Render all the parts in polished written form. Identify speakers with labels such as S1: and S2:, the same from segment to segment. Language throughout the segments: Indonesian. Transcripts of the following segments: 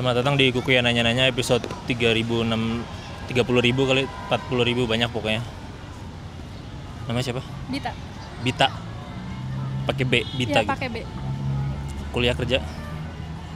S1: Selamat datang di Kuku yang nanya-nanya episode 30.000 kali 40.000 banyak pokoknya. Namanya siapa?
S2: Bita.
S1: Bita. Pakai B, Bita.
S2: Iya, pakai B.
S1: Kuliah kerja.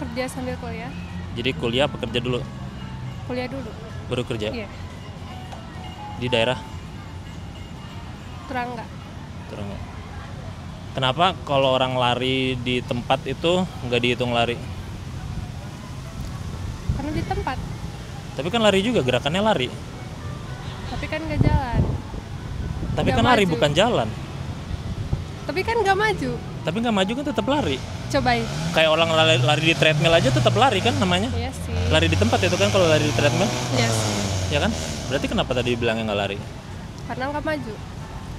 S2: Kerja sambil kuliah.
S1: Jadi kuliah apa kerja dulu?
S2: Kuliah dulu.
S1: Baru kerja.
S2: Iya.
S1: Di daerah
S2: Terangga.
S1: Terangga. Kenapa kalau orang lari di tempat itu nggak dihitung lari?
S2: Karena di tempat.
S1: Tapi kan lari juga, gerakannya lari.
S2: Tapi kan nggak jalan.
S1: Tapi
S2: Nggak
S1: kan lari
S2: maju.
S1: bukan jalan.
S2: Tapi kan nggak maju.
S1: Tapi nggak maju kan tetap lari.
S2: Cobain.
S1: Kayak orang lari di treadmill aja tetap lari kan namanya.
S2: Iya sih.
S1: Lari di tempat itu kan kalau lari di treadmill,
S2: Iya sih.
S1: ya kan? Berarti kenapa tadi bilangnya nggak lari?
S2: Karena nggak maju.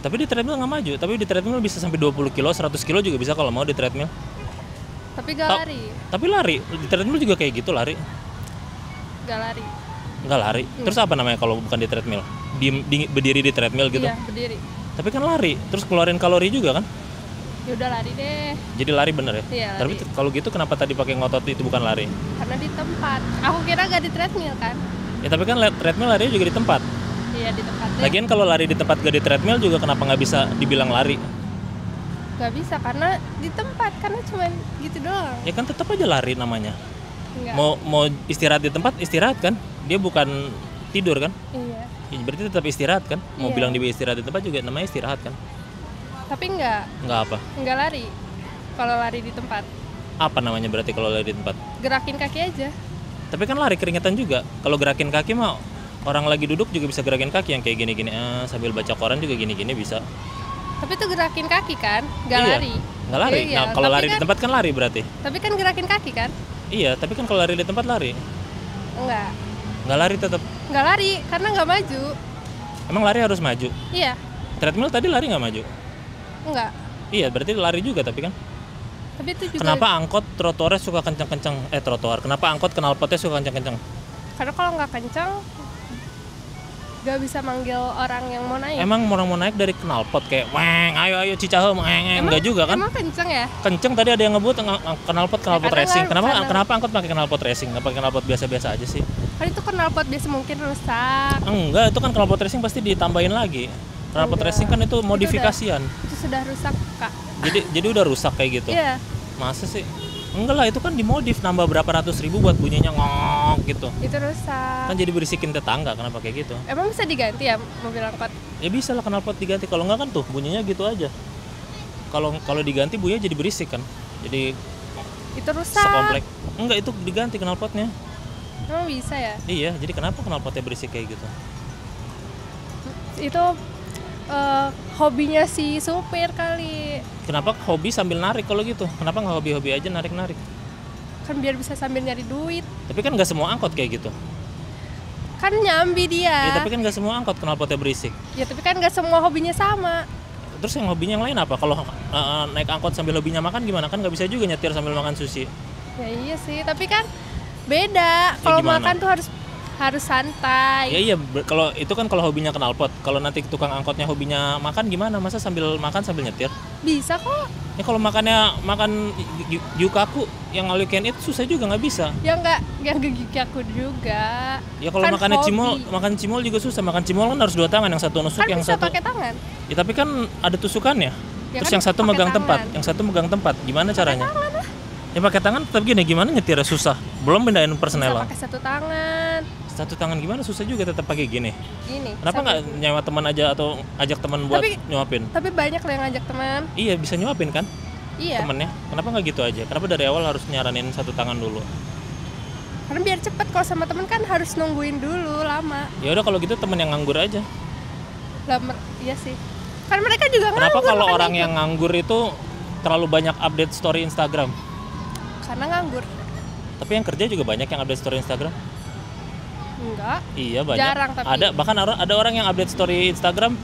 S1: Tapi di treadmill nggak maju. Tapi di treadmill bisa sampai 20 kilo, 100 kilo juga bisa kalau mau di treadmill.
S2: Tapi nggak
S1: Tau-
S2: lari.
S1: Tapi lari di treadmill juga kayak gitu lari.
S2: Nggak lari.
S1: Nggak lari. Terus apa namanya kalau bukan di treadmill? Berdiri di treadmill gitu.
S2: Iya, berdiri.
S1: Tapi kan lari. Terus keluarin kalori juga kan?
S2: Ya udah lari deh.
S1: Jadi lari bener ya?
S2: Iya,
S1: Tapi
S2: lari.
S1: kalau gitu kenapa tadi pakai ngotot itu bukan lari?
S2: Karena di tempat. Aku kira nggak di treadmill kan?
S1: Ya tapi kan treadmill lari juga di tempat.
S2: Iya, di tempat.
S1: Lagian kalau lari di tempat gak di treadmill juga kenapa nggak bisa dibilang lari?
S2: Nggak bisa karena di tempat. Karena cuman gitu doang.
S1: Ya kan tetap aja lari namanya.
S2: Enggak.
S1: Mau istirahat di tempat istirahat kan? Dia bukan tidur kan?
S2: Iya.
S1: Ya, berarti tetap istirahat kan? Mau
S2: Iya.
S1: bilang dia istirahat di tempat juga namanya istirahat kan?
S2: Tapi nggak
S1: Nggak apa?
S2: lari. Kalau lari di tempat.
S1: Apa namanya berarti kalau lari di tempat?
S2: Gerakin kaki aja.
S1: Tapi kan lari keringetan juga. Kalau gerakin kaki mah orang lagi duduk juga bisa gerakin kaki yang kayak gini-gini. Sambil baca koran juga gini-gini bisa.
S2: Tapi itu gerakin kaki kan, nggak
S1: Iya.
S2: lari.
S1: Nggak lari.
S2: Iya,
S1: Nah kalau
S2: tapi
S1: lari di
S2: kan-
S1: tempat kan lari berarti.
S2: Tapi kan gerakin kaki kan?
S1: Iya. Tapi kan kalau lari di tempat lari.
S2: Enggak.
S1: Nggak lari tetap.
S2: Nggak lari karena nggak maju.
S1: Emang lari harus maju.
S2: Iya.
S1: Treadmill tadi lari nggak maju.
S2: Enggak.
S1: Iya berarti lari juga tapi kan.
S2: Tapi itu juga.
S1: Kenapa angkot trotoarnya suka kenceng-kenceng? Trotoar. Kenapa angkot knalpotnya suka kenceng-kenceng?
S2: Karena kalau nggak kencang, nggak bisa manggil orang yang mau naik.
S1: Emang orang mau naik dari knalpot kayak weng, ayo Cicahem, enggak juga kan?
S2: Emang kencang ya?
S1: Kenceng tadi ada yang ngebut knalpot
S2: karena
S1: racing.
S2: karena-
S1: Kenapa angkot pakai knalpot racing? Nggak pakai knalpot biasa-biasa aja sih?
S2: Kan itu knalpot biasa mungkin rusak.
S1: Enggak, itu kan knalpot racing pasti ditambahin lagi. Knalpot
S2: Enggak.
S1: racing kan itu modifikasian.
S2: Itu sudah rusak, Kak.
S1: Jadi udah rusak kayak gitu.
S2: Iya.
S1: Masa sih? Enggak lah, itu kan dimodif nambah berapa ratus ribu buat bunyinya ngok gitu.
S2: Itu rusak.
S1: Kan jadi berisikin tetangga, kenapa kayak gitu?
S2: Emang bisa diganti ya mobil angkot?
S1: Ya bisa lah knalpot diganti, kalau enggak kan tuh bunyinya gitu aja. Kalau diganti bunyinya jadi berisik kan. Jadi
S2: Itu rusak.
S1: sekomplek. Enggak, itu diganti knalpotnya.
S2: Emang bisa ya?
S1: Iya, jadi kenapa knalpotnya berisik kayak gitu?
S2: Itu hobinya si supir kali.
S1: Kenapa hobi sambil narik kalau gitu? Kenapa nggak hobi-hobi aja narik-narik?
S2: Kan biar bisa sambil nyari duit.
S1: Tapi kan nggak semua angkot kayak gitu.
S2: Kan nyambi dia.
S1: Ya, tapi kan nggak semua angkot knalpotnya berisik.
S2: Ya tapi kan nggak semua hobinya sama.
S1: Terus yang hobinya yang lain apa? Kalau naik angkot sambil hobinya makan gimana? Kan nggak bisa juga nyetir sambil makan sushi.
S2: Ya iya sih, tapi kan beda. Kalau
S1: gimana?
S2: makan tuh harus santai.
S1: Ya iya, kalau itu kan kalau hobinya knalpot. Kalau nanti tukang angkotnya hobinya makan gimana? Masa sambil makan sambil nyetir?
S2: Bisa kok.
S1: Ya kalau makannya makan yukaku yang all you can eat susah juga nggak bisa.
S2: Ya nggak yang gigi aku juga.
S1: Ya kalau
S2: Kan
S1: makannya
S2: hobi.
S1: makan cimol juga susah. Makan cimol kan harus 2 tangan, yang satu nusuk,
S2: Kan
S1: yang
S2: bisa
S1: satu.
S2: pakai tangan.
S1: Ya tapi kan ada tusukannya.
S2: Ya
S1: Terus
S2: kan
S1: yang satu
S2: pakai
S1: megang
S2: tangan.
S1: tempat, yang satu megang tempat. Gimana caranya? Ya pakai tangan tetap gini, gimana nyetirnya susah. Belum pindahin
S2: Bisa
S1: persnelang.
S2: pakai satu tangan.
S1: Satu tangan gimana susah juga tetap pakai gini.
S2: Gini.
S1: Kenapa
S2: sambil-
S1: nggak nyewa teman aja atau ajak teman buat
S2: Tapi-
S1: nyuapin?
S2: Tapi banyak loh yang ngajak teman.
S1: Iya bisa nyuapin kan
S2: Iya.
S1: temennya. Kenapa nggak gitu aja? Kenapa dari awal harus nyaranin satu tangan dulu?
S2: Karena biar cepet, kalau sama temen kan harus nungguin dulu lama.
S1: Ya udah kalau gitu temen yang nganggur aja.
S2: Iya sih. Kan mereka juga
S1: Kenapa
S2: nganggur,
S1: kalau
S2: makanya
S1: orang
S2: ikut.
S1: yang nganggur itu terlalu banyak update story Instagram?
S2: Karena nganggur.
S1: Tapi yang kerja juga banyak yang update story Instagram.
S2: Enggak.
S1: Iya banyak.
S2: Jarang tapi.
S1: Ada bahkan ada orang yang update story Instagram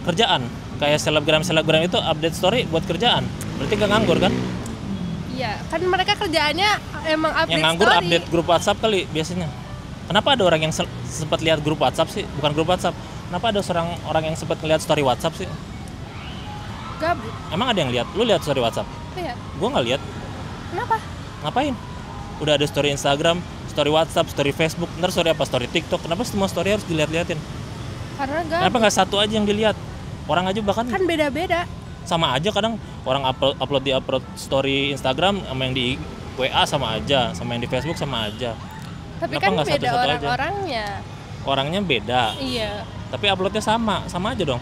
S1: kerjaan. Kayak selebgram itu update story buat kerjaan. Berarti nggak nganggur kan?
S2: Iya, kan mereka kerjaannya emang update
S1: Yang nganggur
S2: story.
S1: update grup WhatsApp kali biasanya. Kenapa ada orang yang sempat lihat grup WhatsApp sih? Bukan grup WhatsApp. Kenapa ada orang yang sempat ngeliat story WhatsApp sih?
S2: Gabut.
S1: Emang ada yang lihat? Lu lihat story WhatsApp?
S2: Iya.
S1: Gua nggak lihat.
S2: Kenapa?
S1: Ngapain? Udah ada story Instagram, story WhatsApp, story Facebook, ntar story apa, story TikTok. Kenapa semua story harus dilihat-lihatin?
S2: Karena
S1: Kenapa nggak satu aja yang dilihat? Orang aja bahkan
S2: kan beda-beda.
S1: sama aja, kadang orang upload di upload story Instagram sama yang di WA sama aja, sama yang di Facebook sama aja.
S2: Tapi
S1: Kenapa
S2: kan
S1: nggak
S2: beda
S1: satu-satu aja?
S2: orang-orangnya.
S1: Orangnya beda,
S2: Iya,
S1: tapi uploadnya sama aja dong.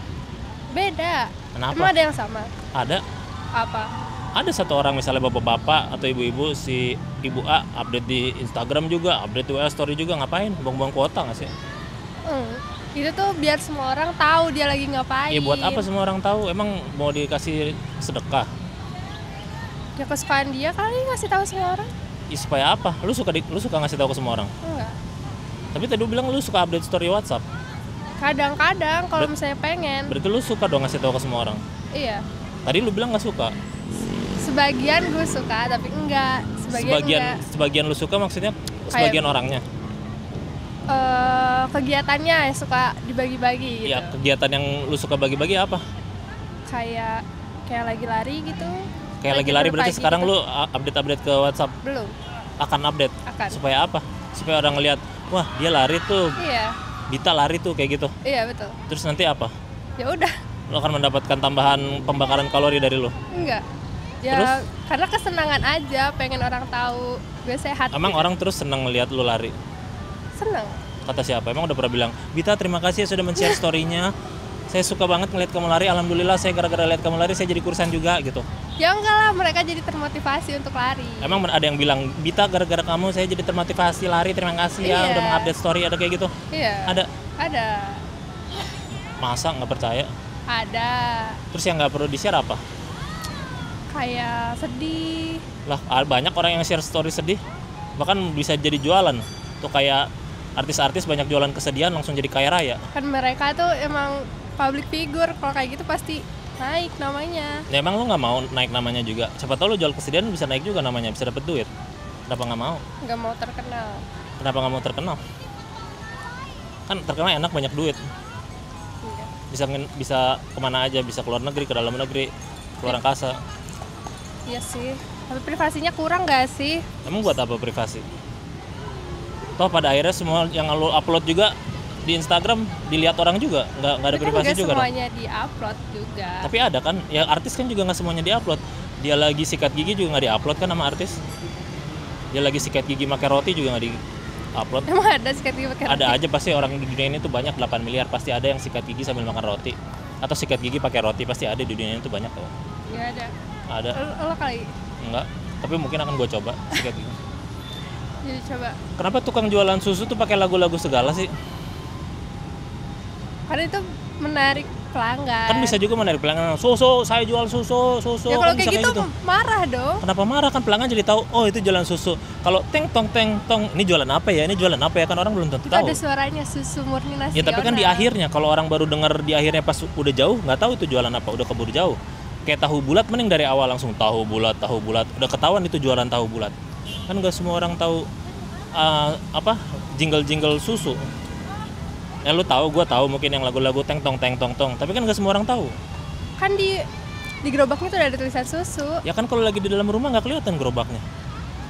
S2: beda.
S1: Kenapa?
S2: Emang ada yang sama?
S1: Ada
S2: Apa?
S1: satu orang misalnya bapak-bapak atau ibu-ibu, si ibu A update di Instagram juga, update di WA story juga, ngapain? Buang-buang kuota nggak sih?
S2: Itu tuh biar semua orang tahu dia lagi ngapain.
S1: Ya buat apa semua orang tahu? Emang mau dikasih sedekah?
S2: Ya kesukaan dia kali ngasih tahu semua orang.
S1: Ya, supaya apa? Lu suka ngasih tahu ke semua orang?
S2: Enggak.
S1: Tapi tadi lu bilang lu suka update story WhatsApp.
S2: Kadang-kadang kalau misalnya pengen.
S1: Berarti lu suka dong ngasih tahu ke semua orang.
S2: Iya.
S1: Tadi lu bilang nggak suka.
S2: Sebagian gue suka tapi enggak. Enggak.
S1: Sebagian lu suka maksudnya sebagian orangnya.
S2: Kegiatannya suka dibagi-bagi gitu.
S1: Ya, kegiatan yang lu suka bagi-bagi apa?
S2: Kayak lagi lari gitu.
S1: Kayak lagi lari berarti
S2: pagi
S1: sekarang
S2: gitu.
S1: lu update ke WhatsApp.
S2: Belum.
S1: Akan update.
S2: Akan.
S1: Supaya apa? Supaya orang ngeliat, wah dia lari tuh,
S2: Iya.
S1: Dita lari tuh kayak gitu.
S2: Iya betul.
S1: Terus nanti apa?
S2: Ya udah.
S1: Lo akan mendapatkan tambahan pembakaran kalori dari lu.
S2: Enggak. Ya
S1: Terus?
S2: karena kesenangan aja, pengen orang tahu gue sehat.
S1: Emang
S2: gitu.
S1: orang terus seneng ngeliat lu lari.
S2: Seneng.
S1: Kata siapa? Emang udah pernah bilang, Bita terima kasih ya sudah men-share story-nya. Saya suka banget ngeliat kamu lari. Alhamdulillah saya gara-gara lihat kamu lari saya jadi kursan juga gitu.
S2: Ya enggak lah, mereka jadi termotivasi untuk lari.
S1: Emang ada yang bilang, Bita gara-gara kamu saya jadi termotivasi lari. Terima kasih ya
S2: Iya.
S1: udah mengupdate story, ada kayak gitu.
S2: Iya. Ada.
S1: Masa nggak percaya?
S2: Ada.
S1: Terus yang nggak perlu di-share apa?
S2: Kayak sedih.
S1: Lah banyak orang yang share story sedih. Bahkan bisa jadi jualan. Tuh kayak artis-artis banyak jualan kesedihan langsung jadi kaya raya.
S2: Kan mereka tuh emang public figure, kalau kayak gitu pasti naik namanya.
S1: Ya emang lu nggak mau naik namanya juga? Siapa tahu lu jual kesedihan bisa naik juga namanya, bisa dapet duit. Kenapa nggak mau?
S2: Nggak mau terkenal.
S1: Kenapa nggak mau terkenal? Kan terkenal enak, banyak duit.
S2: Iya.
S1: Bisa kemana aja, bisa keluar negeri, ke dalam negeri, keluar angkasa.
S2: Iya sih. Tapi privasinya kurang nggak sih?
S1: Emang buat apa privasi? Toh pada akhirnya semua yang lu upload juga di Instagram dilihat orang juga, nggak ada
S2: Tapi
S1: privasi
S2: kan nggak
S1: juga dong.
S2: semuanya di-upload juga.
S1: Tapi ada kan, ya artis kan juga nggak semuanya diupload. Dia lagi sikat gigi juga nggak diupload kan sama artis. Dia lagi sikat gigi makan roti juga nggak diupload.
S2: Emang ada sikat gigi pakai
S1: Ada
S2: roti?
S1: aja pasti, orang di dunia ini tuh banyak 8 miliar pasti ada yang sikat gigi sambil makan roti atau sikat gigi pakai roti, pasti ada di dunia ini tuh banyak kok.
S2: Iya ada.
S1: Ada.
S2: Lo kali.
S1: Enggak, tapi mungkin akan gue coba sikat gigi.
S2: Jadi coba.
S1: Kenapa tukang jualan susu tuh pakai lagu-lagu segala sih?
S2: Karena itu menarik pelanggan.
S1: Kan bisa juga menarik pelanggan. Susu, saya jual susu.
S2: Ya kalau
S1: Kan
S2: kayak
S1: bisa
S2: gitu marah dong.
S1: Kenapa marah? Kan pelanggan jadi tahu, oh itu jualan susu. Kalau teng tong, ini jualan apa ya? Ini jualan apa ya? Kan orang belum tentu
S2: Itu
S1: tahu.
S2: ada suaranya susu murni nasional.
S1: Ya tapi kan di akhirnya, kalau orang baru dengar di akhirnya pas udah jauh, nggak tahu itu jualan apa, udah keburu jauh. Kayak tahu bulat, mending dari awal langsung tahu bulat, udah ketahuan itu jualan tahu bulat. Kan nggak semua orang tahu jingle susu. Ya lu tahu, gue tahu mungkin yang lagu-lagu teng tong, tapi kan nggak semua orang tahu.
S2: Kan di gerobaknya tuh ada tulisan susu.
S1: Ya kan kalau lagi di dalam rumah nggak kelihatan gerobaknya.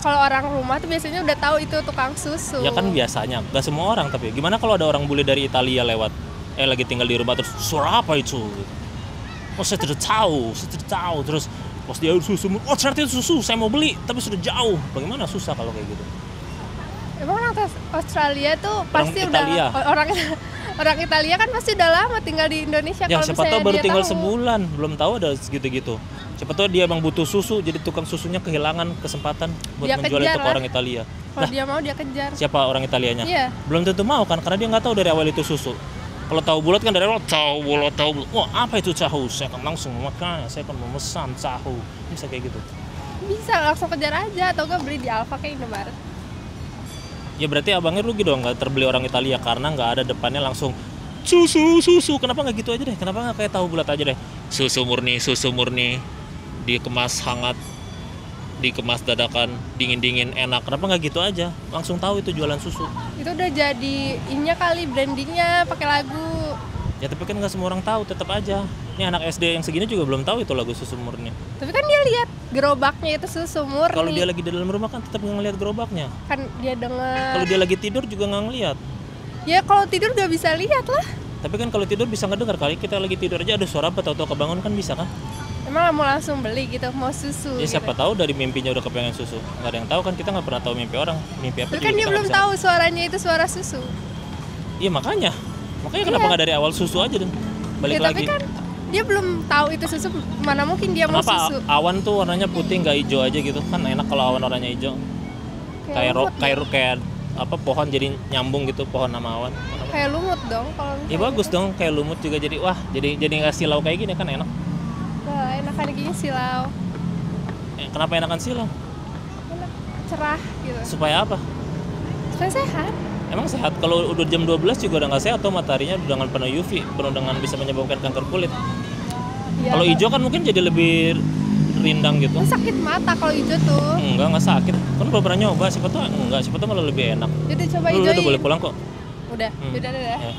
S2: Kalau orang rumah tuh biasanya udah tahu itu tukang susu.
S1: Ya kan biasanya, nggak semua orang. Tapi gimana kalau ada orang bule dari Italia lewat, lagi tinggal di rumah terus suara apa itu? Oh saya tidak tahu. Terus pas dia susu, oh ternyata itu susu, saya mau beli tapi sudah jauh. Bagaimana, susah kalau kayak gitu.
S2: Emang orang Australia tuh pasti
S1: Italia.
S2: orang Italia kan pasti udah lama tinggal di Indonesia.
S1: Ya
S2: Kalau
S1: siapa
S2: misalnya
S1: tahu baru
S2: dia
S1: tinggal
S2: tahu.
S1: sebulan, belum tahu ada segitu-gitu. Siapa tahu dia emang butuh susu, jadi tukang susunya kehilangan kesempatan buat
S2: Dia
S1: menjual
S2: kejar
S1: itu ke
S2: lah.
S1: orang Italia.
S2: Kalau dia mau dia kejar.
S1: Siapa orang Italianya?
S2: Iya.
S1: Belum tentu mau kan, karena dia nggak tahu dari awal itu susu. Kalau tahu bulat kan dari awal tahu bulat. Wah apa itu tahu? Saya akan langsung makan, saya akan memesan tahu. Bisa kayak gitu.
S2: Bisa langsung kejar aja atau gak beli di Alfa kayak Indomaret.
S1: Ya berarti abangnya rugi dong nggak terbeli orang Italia karena nggak ada depannya langsung susu. Kenapa nggak gitu aja deh? Kenapa nggak kayak tahu bulat aja deh? Susu murni, dikemas hangat, dikemas dadakan, dingin enak. Kenapa nggak gitu aja? Langsung tahu itu jualan susu.
S2: Itu udah jadi ininya kali brandingnya pakai lagu.
S1: Ya tapi kan nggak semua orang tahu, tetap aja. Ini anak SD yang segini juga belum tahu itu lagu susu murni.
S2: Tapi kan dia lihat gerobaknya itu susu murni.
S1: Kalau dia lagi di dalam rumah kan tetap nggak ngeliat gerobaknya.
S2: Kan dia dengar.
S1: Kalau dia lagi tidur juga nggak ngeliat.
S2: Ya kalau tidur gak bisa lihat lah.
S1: Tapi kan kalau tidur bisa ngedengar kali. Kita lagi tidur aja ada suara apa tahu-tahu kebangun kan bisa kan?
S2: Emang mau langsung beli gitu, mau susu.
S1: Ya
S2: gitu.
S1: siapa tahu dari mimpinya udah kepengen susu. Nggak ada yang tahu kan, kita nggak pernah tahu mimpi orang. Mimpi apa
S2: Tapi
S1: juga
S2: kan dia
S1: kita
S2: belum
S1: nggak bisa.
S2: tahu suaranya itu suara susu.
S1: Iya makanya kenapa nggak dari awal susu aja dan balik
S2: Ya,
S1: lagi.
S2: tapi kan dia belum tahu itu susu, mana mungkin dia mau
S1: Kenapa
S2: susu.
S1: awan tuh warnanya putih nggak hijau aja gitu kan, enak kalau awan warnanya hijau.
S2: lumut
S1: Kayak apa pohon jadi nyambung gitu, pohon sama awan.
S2: kayak lumut dong kalau
S1: Ya
S2: misalnya
S1: bagus
S2: gitu.
S1: dong, kayak lumut juga jadi wah jadi nggak silau kayak gini kan enak.
S2: Wah, enakan gini silau.
S1: Kenapa enakan silau?
S2: Enak, cerah gitu.
S1: Supaya apa?
S2: Supaya sehat.
S1: Emang sehat? Kalau udah jam 12 juga udah nggak sehat tuh, mataharinya udah dengan penuh UV, penuh dengan bisa menyebabkan kanker kulit.
S2: Ya,
S1: Kalau hijau kan mungkin jadi lebih rindang gitu.
S2: kan sakit mata kalau hijau tuh.
S1: Nggak sakit. Kan udah pernah nyoba, siapa tuh enggak, siapa tuh malah lebih enak.
S2: Jadi coba
S1: Lu udah
S2: hijauin.
S1: boleh pulang kok.
S2: Udah,
S1: Hmm.
S2: udah.
S1: Ya.